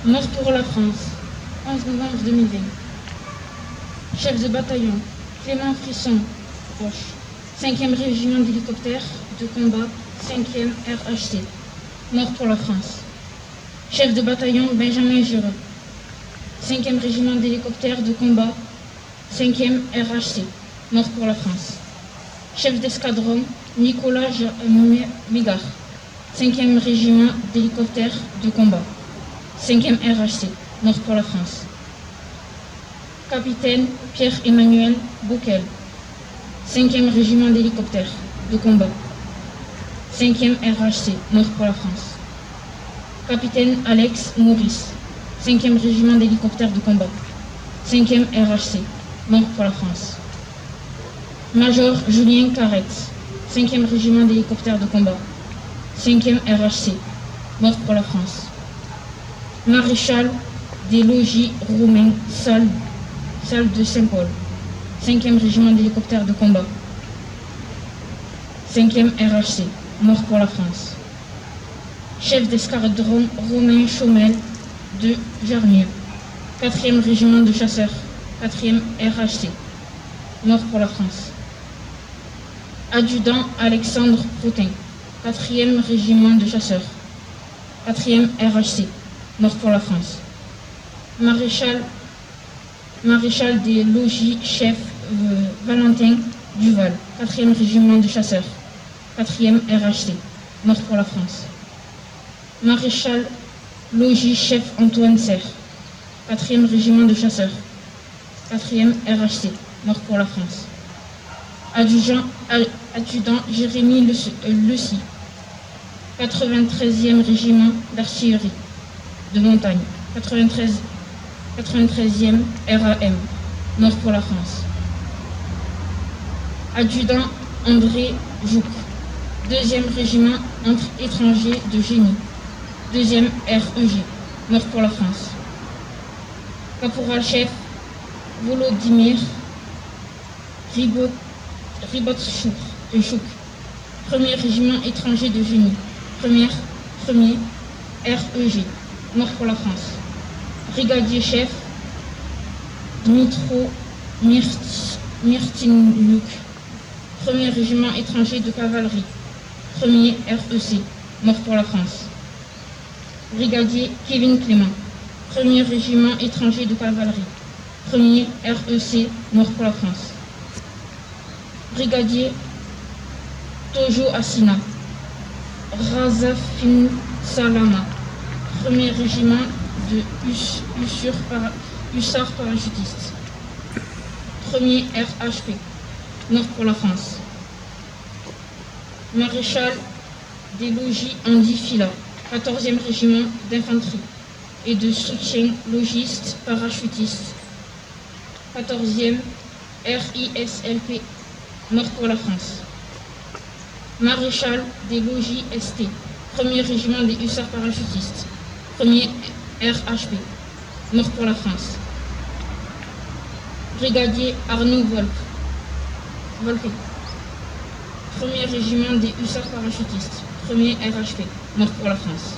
Mort pour la France, 11 novembre 2020. Chef de bataillon, Clément Frisson, Roche. 5e régiment d'hélicoptères de combat, 5e RHC. Mort pour la France. Chef de bataillon, Benjamin Giraud. 5e régiment d'hélicoptères de combat, 5e RHC. Mort pour la France. Chef d'escadron, Nicolas Mégard. 5e régiment d'hélicoptères de combat, 5e RHC, mort pour la France. Capitaine Pierre-Emmanuel Bouquel, 5e régiment d'hélicoptères de combat, 5e RHC, mort pour la France. Capitaine Alex Maurice, 5e régiment d'hélicoptères de combat, 5e RHC, mort pour la France. Major Julien Carrette, 5e régiment d'hélicoptères de combat, 5e RHC, mort pour la France. Maréchal des logis roumains, salle de Saint-Paul, 5e régiment d'hélicoptères de combat, 5e RHC, mort pour la France. Chef d'escadron Romain Chaumel de Jarnier, 4e régiment de chasseurs, 4e RHC, mort pour la France. Adjudant Alexandre Proutin, 4e régiment de chasseurs, 4e RHC, mort pour la France. Maréchal des logis chef Valentin Duval, 4e régiment de chasseurs, 4e RHC, mort pour la France. Maréchal logis chef Antoine Serre, 4e régiment de chasseurs, 4e RHC, mort pour la France. Adjudant Jérémy Lucy, 93e régiment d'artillerie de montagne, 93e RAM, mort pour la France. Adjudant André Jouc, 2e régiment entre étrangers de génie, 2e REG, mort pour la France. Caporal-chef Volodymyr Ribotchouk, 1er régiment étranger de génie, 1er REG, mort pour la France. Brigadier-chef Dmitro Myrtinluk, 1er régiment étranger de cavalerie, 1er REC, mort pour la France. Brigadier Kevin Clément, 1er régiment étranger de cavalerie, 1er REC, mort pour la France. Brigadier Tojo Assina, Razafin Salama, 1er régiment de hussards parachutistes, 1er RHP, mort pour la France. Maréchal des logis Andy Fila, 14e régiment d'infanterie et de soutien logiste parachutiste, 14e RISLP, mort pour la France. Maréchal des logis ST, 1er régiment des hussards parachutistes, 1er RHP, mort pour la France. Brigadier Arnaud Volpe, 1er régiment des hussards parachutistes, 1er RHP, mort pour la France.